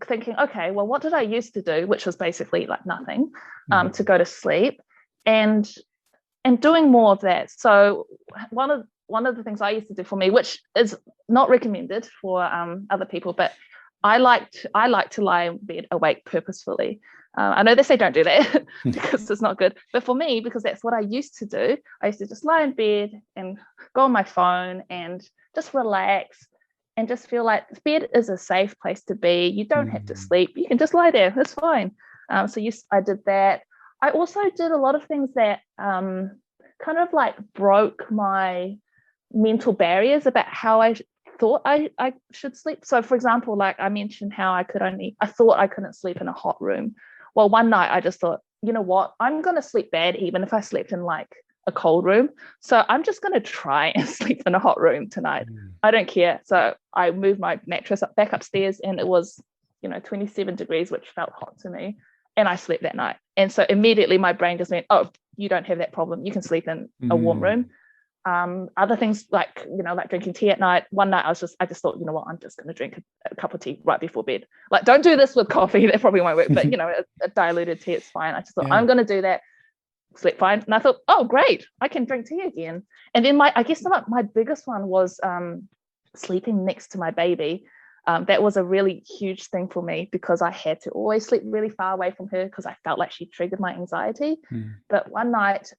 thinking, okay, well, what did I used to do, which was basically like nothing, to go to sleep, and doing more of that. So one of the things I used to do for me, which is not recommended for other people, but I like to lie in bed awake purposefully. I know they say don't do that because it's not good, but for me, because that's what I used to do, I used to just lie in bed and go on my phone and just relax and just feel like bed is a safe place to be. You don't have to sleep. You can just lie there. That's fine. So yes, I did that. I also did a lot of things that kind of like broke my mental barriers about how I thought I should sleep. So for example, like I mentioned how I thought I couldn't sleep in a hot room. Well, one night I just thought, you know what, I'm going to sleep bad even if I slept in like a cold room. So I'm just going to try and sleep in a hot room tonight. I don't care. So I moved my mattress back upstairs, and it was 27 degrees, which felt hot to me, and I slept that night. And so immediately my brain just went, oh, you don't have that problem, you can sleep in a warm room. Other things like drinking tea at night. One night I just thought, you know what, I'm just going to drink a cup of tea right before bed. Like, don't do this with coffee, that probably won't work, but a diluted tea, it's fine. I just thought, I'm going to do that. Slept fine, and I thought, oh great, I can drink tea again. And then my biggest one was sleeping next to my baby. That was a really huge thing for me because I had to always sleep really far away from her because I felt like she triggered my anxiety. But one night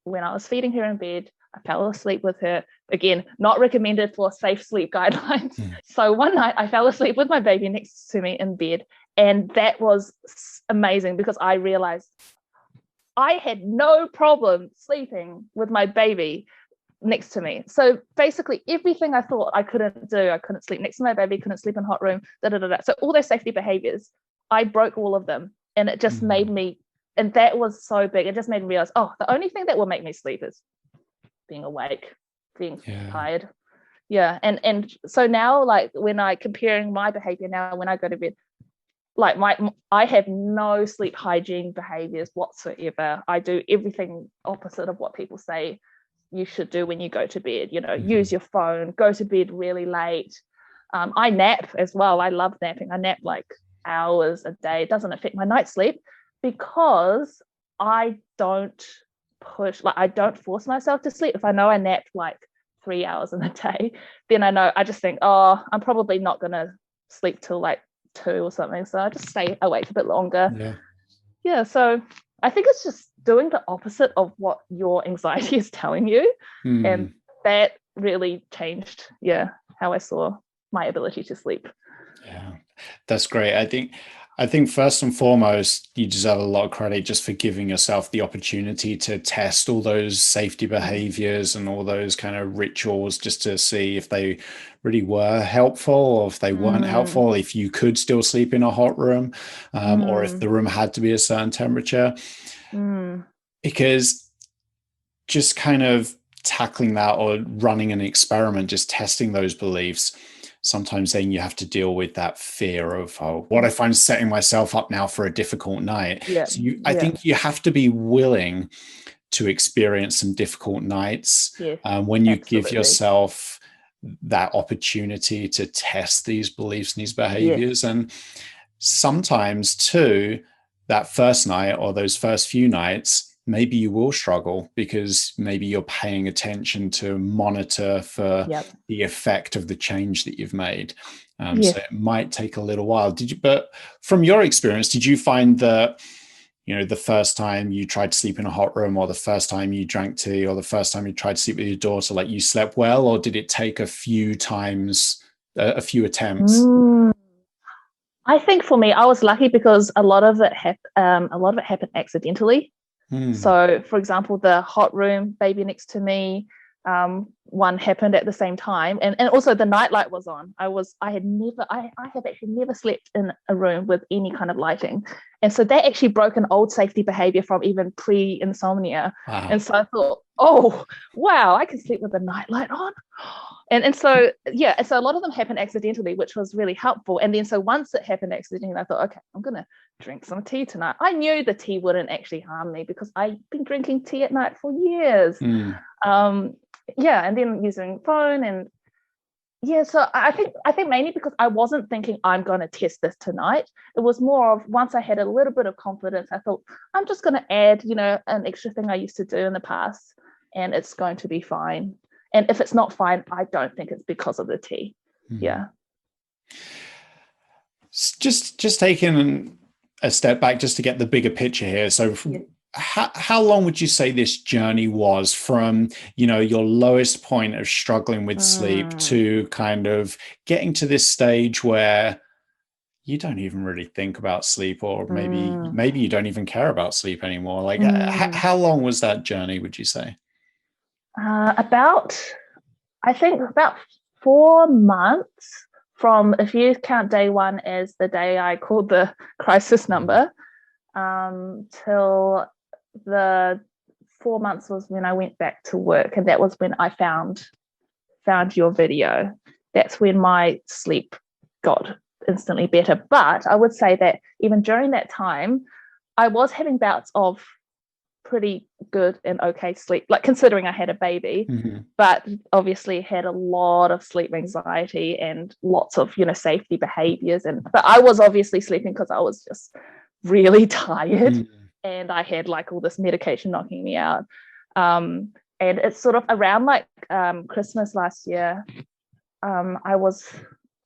when I was feeding her in bed, I fell asleep with her. Again, not recommended for safe sleep guidelines. So one night I fell asleep with my baby next to me in bed, and that was amazing because I realized I had no problem sleeping with my baby next to me. So basically everything I thought I couldn't do, I couldn't sleep next to my baby, couldn't sleep in a hot room, So all those safety behaviors, I broke all of them. And it just made me, and that was so big, it just made me realize, oh, the only thing that will make me sleep is being awake, being tired. Yeah. And so now, like when I comparing my behavior now, when I go to bed, like I have no sleep hygiene behaviors whatsoever. I do everything opposite of what people say you should do when you go to bed. Use your phone, go to bed really late. I nap as well. I love napping. I nap like hours a day. It doesn't affect my night sleep because I don't force myself to sleep. If I know I napped like 3 hours in a day, then I just think, oh, I'm probably not gonna sleep till like 2 or something, so I just stay awake a bit longer. So I think it's just doing the opposite of what your anxiety is telling you, and that really changed how I saw my ability to sleep. That's great. I think first and foremost, you deserve a lot of credit just for giving yourself the opportunity to test all those safety behaviors and all those kind of rituals just to see if they really were helpful or if they weren't helpful, if you could still sleep in a hot room, or if the room had to be a certain temperature. Because just kind of tackling that or running an experiment, just testing those beliefs, sometimes then you have to deal with that fear of, oh, what if I'm setting myself up now for a difficult night? So I think you have to be willing to experience some difficult nights when you give yourself that opportunity to test these beliefs and these behaviors. And sometimes too, that first night or those first few nights, maybe you will struggle because maybe you're paying attention to monitor for the effect of the change that you've made. So it might take a little while. But from your experience, did you find that, the first time you tried to sleep in a hot room, or the first time you drank tea, or the first time you tried to sleep with your daughter, like you slept well, or did it take a few times, a few attempts? I think for me, I was lucky because a lot of it happened accidentally. So, for example, the hot room, baby next to me, one happened at the same time, and also the nightlight was on. I have actually never slept in a room with any kind of lighting, and so that actually broke an old safety behavior from even pre-insomnia. Wow. And so I thought, oh wow, I can sleep with the nightlight on. And so yeah, so a lot of them happened accidentally, which was really helpful. And then so once it happened accidentally, I thought, okay, I'm gonna drink some tea tonight. I knew the tea wouldn't actually harm me because I've been drinking tea at night for years. Yeah, and then using phone, and yeah, so I think mainly because I wasn't thinking I'm going to test this tonight. It was more of once I had a little bit of confidence, I thought I'm just going to add, an extra thing I used to do in the past, and it's going to be fine. And if it's not fine, I don't think it's because of the tea. Yeah. Just taking a step back just to get the bigger picture here. So how long would you say this journey was from, your lowest point of struggling with sleep to kind of getting to this stage where you don't even really think about sleep, or maybe you don't even care about sleep anymore? Like, how long was that journey, would you say? I think about 4 months, from, if you count day one as the day I called the crisis number, till the 4 months was when I went back to work, and that was when I found your video. That's when my sleep got instantly better. But I would say that even during that time, I was having bouts of pretty good and okay sleep, like considering I had a baby, but obviously had a lot of sleep anxiety and lots of safety behaviors. But I was obviously sleeping because I was just really tired, and I had like all this medication knocking me out. And it's sort of around like Christmas last year, I was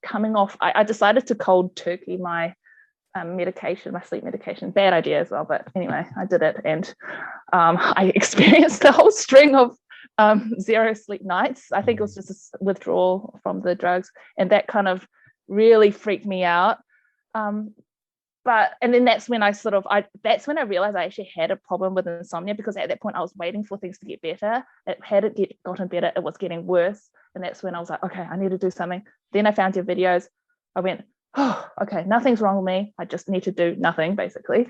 coming off, I decided to cold turkey my medication, my sleep medication. Bad idea as well, but anyway, I did it, and I experienced a whole string of 0 sleep nights. I think it was just a withdrawal from the drugs, and that kind of really freaked me out. And then that's when I realized I actually had a problem with insomnia, because at that point I was waiting for things to get better. It hadn't gotten better, it was getting worse. And that's when I was like, okay, I need to do something. Then I found your videos. I went, oh, okay, nothing's wrong with me. I just need to do nothing, basically.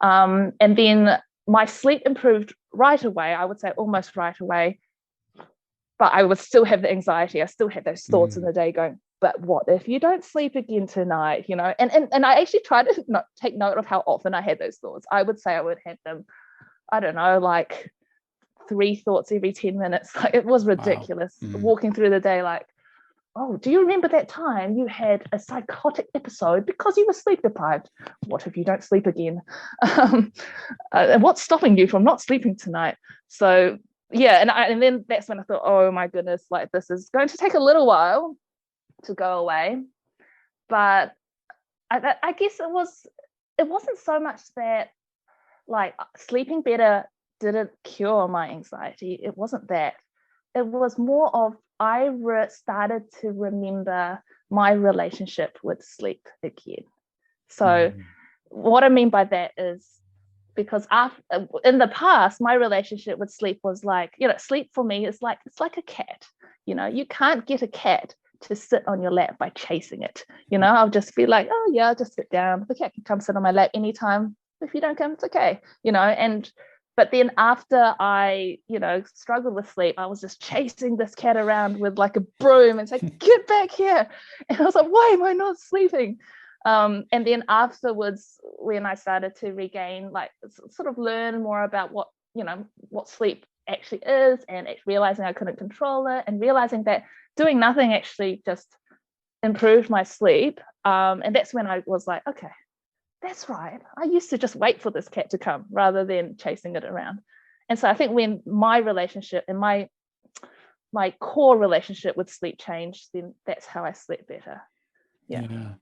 And then my sleep improved right away. I would say almost right away. But I would still have the anxiety. I still had those thoughts in the day going, but what if you don't sleep again tonight? And I actually tried to take note of how often I had those thoughts. I would say I would have them, I don't know, like 3 thoughts every 10 minutes. Like, it was ridiculous. Walking through the day like, oh, do you remember that time you had a psychotic episode because you were sleep deprived? What if you don't sleep again? And what's stopping you from not sleeping tonight? So yeah, and then that's when I thought, oh my goodness, like this is going to take a little while to go away. But I guess it wasn't so much that like sleeping better didn't cure my anxiety. It wasn't that. It was more of I started to remember my relationship with sleep again. So what I mean by that is, because in the past, my relationship with sleep was like, sleep for me is like, it's like a cat. You can't get a cat to sit on your lap by chasing it. I'll just be like, oh yeah, I'll just sit down. The cat can come sit on my lap anytime. If you don't come, it's okay. But then after I, struggled with sleep, I was just chasing this cat around with like a broom and saying, get back here. And I was like, why am I not sleeping? And then afterwards, when I started to regain, like sort of learn more about what sleep actually is, and realizing I couldn't control it, and realizing that doing nothing actually just improved my sleep. And that's when I was like, okay, that's right. I used to just wait for this cat to come rather than chasing it around. And so I think when my relationship and my core relationship with sleep changed, then that's how I sleep better. Yeah.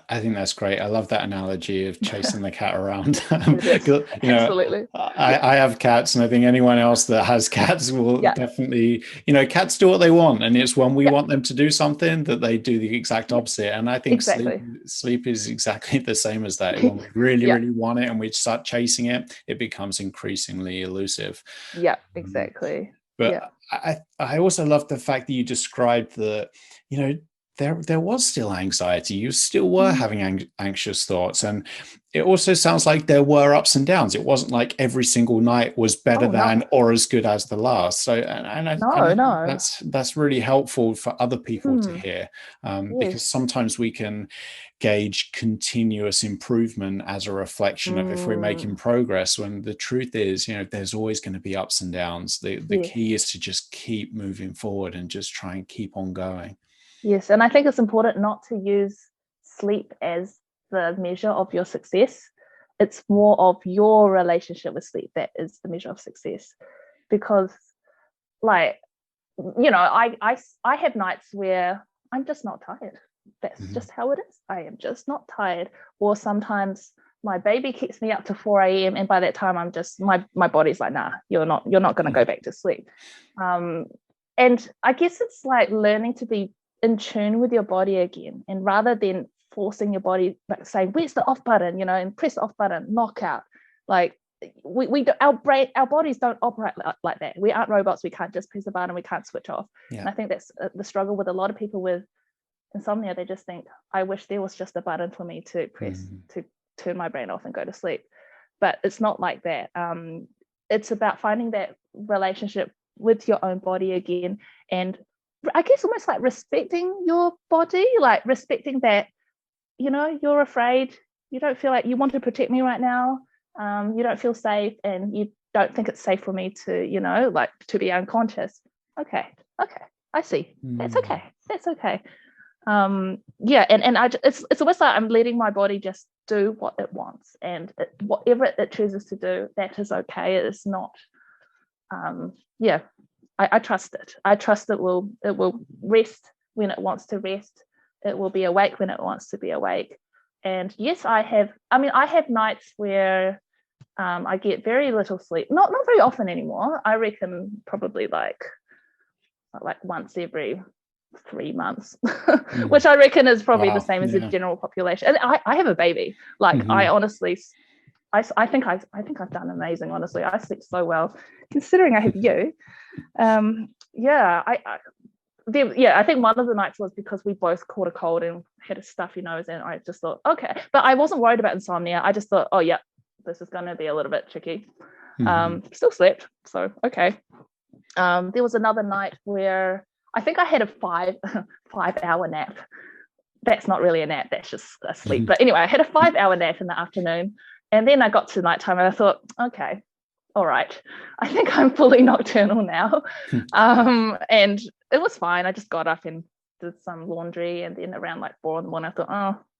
I think that's great. I love that analogy of chasing the cat around. Absolutely. I have cats, and I think anyone else that has cats will definitely, cats do what they want. And it's when we want them to do something that they do the exact opposite. And I think sleep is exactly the same as that. When we really, really want it and we start chasing it, it becomes increasingly elusive. Yeah, exactly. But I also love the fact that you described that, you know, there was still anxiety. You still were having anxious thoughts. And it also sounds like there were ups and downs. It wasn't like every single night was better Oh no. than or as good as the last. So, and No, I think no. that's really helpful for other people to Mm, hear, because yes. sometimes we can gauge continuous improvement as a reflection of if we're making Mm, progress, when the truth is, you know, there's always going to be ups and downs. The yes. key is to just keep moving forward and just try and keep on going. Yes. And I think it's important not to use sleep as the measure of your success. It's more of your relationship with sleep that is the measure of success. Because, like, I have nights where I'm just not tired. That's just how it is. I am just not tired. Or sometimes my baby keeps me up to 4 a.m. and by that time I'm just my body's like, nah, you're not gonna go back to sleep. And I guess it's like learning to be in tune with your body again. And rather than forcing your body, like saying, where's the off button, and press the off button, knockout. Like our bodies don't operate like that. We aren't robots. We can't just press a button, we can't switch off. And I think that's the struggle with a lot of people with insomnia. They just think, I wish there was just a button for me to press to turn my brain off and go to sleep. But it's not like that. It's about finding that relationship with your own body again, and I guess almost like respecting your body, like respecting that, you're afraid, you don't feel like you want to protect me right now, you don't feel safe, and you don't think it's safe for me to, like to be unconscious. Okay, I see. That's okay. And it's almost like I'm letting my body just do what it wants, and whatever it chooses to do, that is okay. It's not. I trust it. I trust it will rest when it wants to rest. It will be awake when it wants to be awake. And yes, I have nights where I get very little sleep. Not very often anymore. I reckon probably like once every 3 months, which I reckon is probably the same as the general population. And I have a baby. Like I honestly, I think I've done amazing. Honestly, I sleep so well, considering I have you. I think one of the nights was because we both caught a cold and had a stuffy nose, and I just thought, okay, but I wasn't worried about insomnia. I just thought, oh yeah, this is going to be a little bit tricky. Still slept, so okay. There was another night where I think I had a 5-hour nap. That's not really a nap, that's just a sleep. But anyway, I had a 5-hour nap in the afternoon, and then I got to nighttime and I thought, okay, all right, I think I'm fully nocturnal now. And it was fine. I just got up and did some laundry, and then around like 4 in the morning I thought, oh,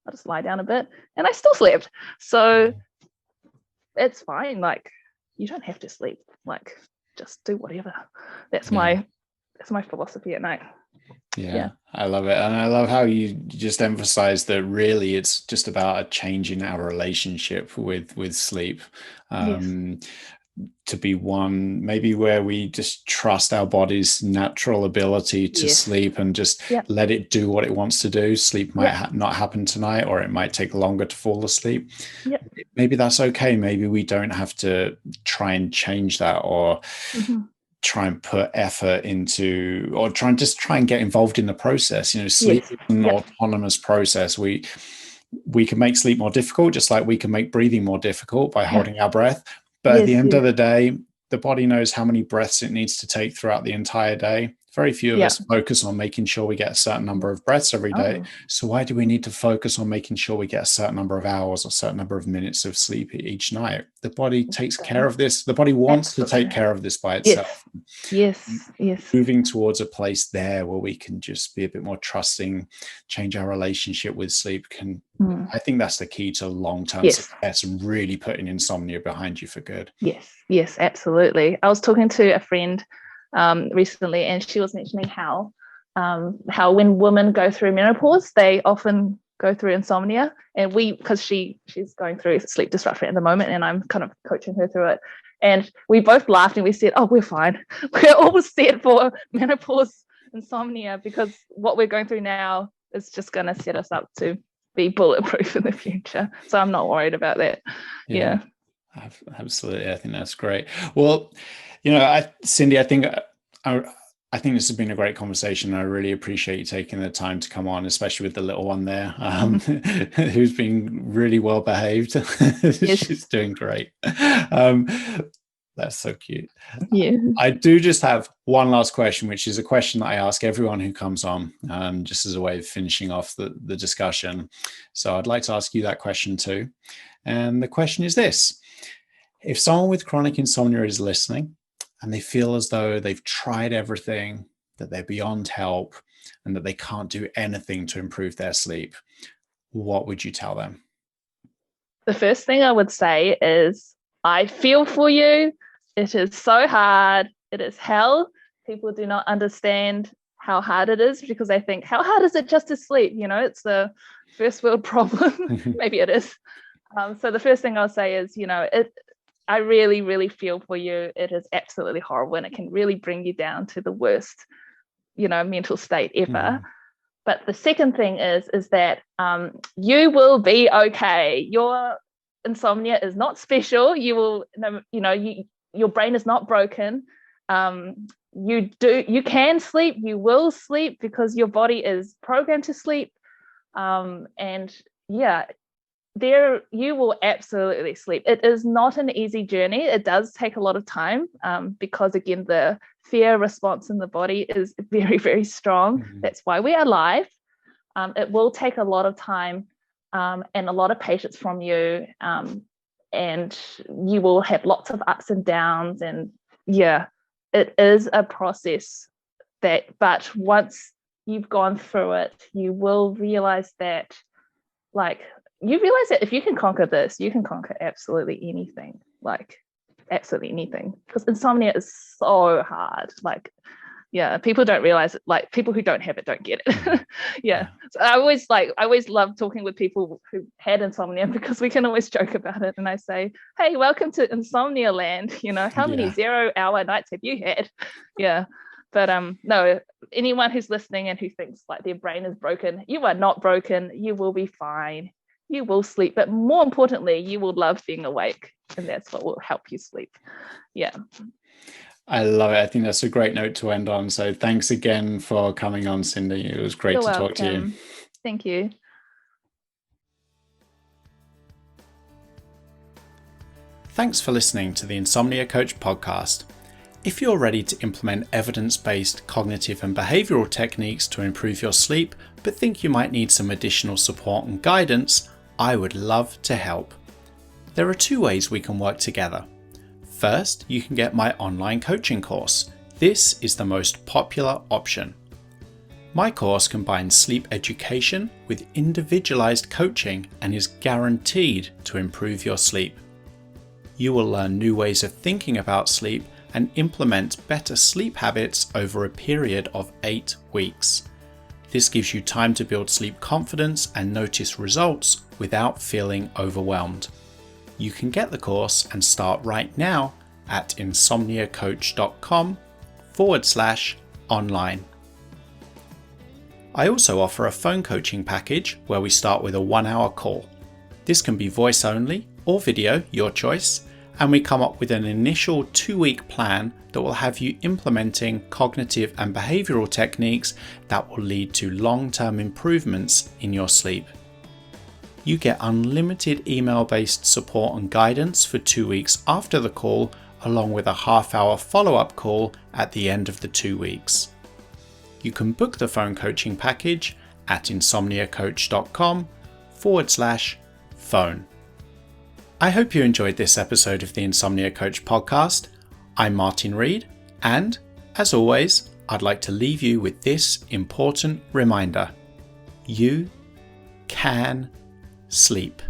I'll just lie down a bit, and I still slept. So it's fine. Like, you don't have to sleep. Like, just do whatever. That's my philosophy at night. Yeah, I love it. And I love how you just emphasize that really it's just about a change in our relationship with sleep. To be one maybe where we just trust our body's natural ability to sleep and just let it do what it wants to do. Sleep might not happen tonight, or it might take longer to fall asleep. Maybe that's okay. Maybe we don't have to try and change that, or try and put effort into, or try and get involved in the process. Sleep is an autonomous process. We can make sleep more difficult, just like we can make breathing more difficult by holding our breath. But at the end of the day, the body knows how many breaths it needs to take throughout the entire day. Very few of us focus on making sure we get a certain number of breaths every day. So why do we need to focus on making sure we get a certain number of hours or a certain number of minutes of sleep each night? The body takes care of this. The body wants to take care of this by itself. Yes. Moving towards a place there where we can just be a bit more trusting, change our relationship with sleep I think that's the key to long-term success and really putting insomnia behind you for good. Yes, absolutely. I was talking to a friend recently, and she was mentioning how when women go through menopause, they often go through insomnia, and because she's going through sleep disruption at the moment, and I'm kind of coaching her through it, and we both laughed and we said, oh, we're fine. We're all set for menopause insomnia, because what we're going through now is just going to set us up to be bulletproof in the future. So I'm not worried about that. Absolutely. I think that's great. Well, Cindy, I think I think this has been a great conversation. I really appreciate you taking the time to come on, especially with the little one there, who's been really well behaved. Yes. She's doing great. That's so cute. Yeah. I do just have one last question, which is a question that I ask everyone who comes on, just as a way of finishing off the discussion. So I'd like to ask you that question too. And the question is this: if someone with chronic insomnia is listening and they feel as though they've tried everything, that they're beyond help, and that they can't do anything to improve their sleep, what would you tell them? The first thing I would say is, I feel for you. It is so hard. It is hell. People do not understand how hard it is because they think, how hard is it just to sleep? It's a first world problem. Maybe it is. So the first thing I'll say is, I really, really feel for you. It is absolutely horrible, and it can really bring you down to the worst, mental state ever. But the second thing is that you will be okay. Your insomnia is not special. You will, your brain is not broken. You can sleep. You will sleep because your body is programmed to sleep. And yeah, you will absolutely sleep. It is not an easy journey. It does take a lot of time because, again, the fear response in the body is very, very strong. That's why we are alive. It will take a lot of time and a lot of patience from you, and you will have lots of ups and downs, and yeah, it is a process but once you've gone through it, you will realize that, if you can conquer this, you can conquer absolutely anything, absolutely anything, because insomnia is so hard. People don't realize it. People who don't have it don't get it. So I always love talking with people who had insomnia, because we can always joke about it. And I say, hey, welcome to insomnia land. How many 0-hour nights have you had? But no, anyone who's listening and who thinks their brain is broken, you are not broken. You will be fine. You will sleep, but more importantly, you will love being awake, and that's what will help you sleep. I love it. I think that's a great note to end on. So thanks again for coming on, Cindy. It was great to talk to you. Thank you. Thanks for listening to the Insomnia Coach podcast. If you're ready to implement evidence-based cognitive and behavioral techniques to improve your sleep, but think you might need some additional support and guidance, I would love to help. There are 2 ways we can work together. First, you can get my online coaching course. This is the most popular option. My course combines sleep education with individualized coaching and is guaranteed to improve your sleep. You will learn new ways of thinking about sleep and implement better sleep habits over a period of 8 weeks. This gives you time to build sleep confidence and notice results without feeling overwhelmed. You can get the course and start right now at insomniacoach.com/online. I also offer a phone coaching package where we start with a 1-hour call. This can be voice only or video, your choice, and we come up with an initial 2-week plan that will have you implementing cognitive and behavioral techniques that will lead to long-term improvements in your sleep. You get unlimited email-based support and guidance for 2 weeks after the call, along with a half-hour follow-up call at the end of the 2 weeks. You can book the phone coaching package at insomniacoach.com/phone. I hope you enjoyed this episode of the Insomnia Coach podcast. I'm Martin Reed, and as always, I'd like to leave you with this important reminder. You can sleep.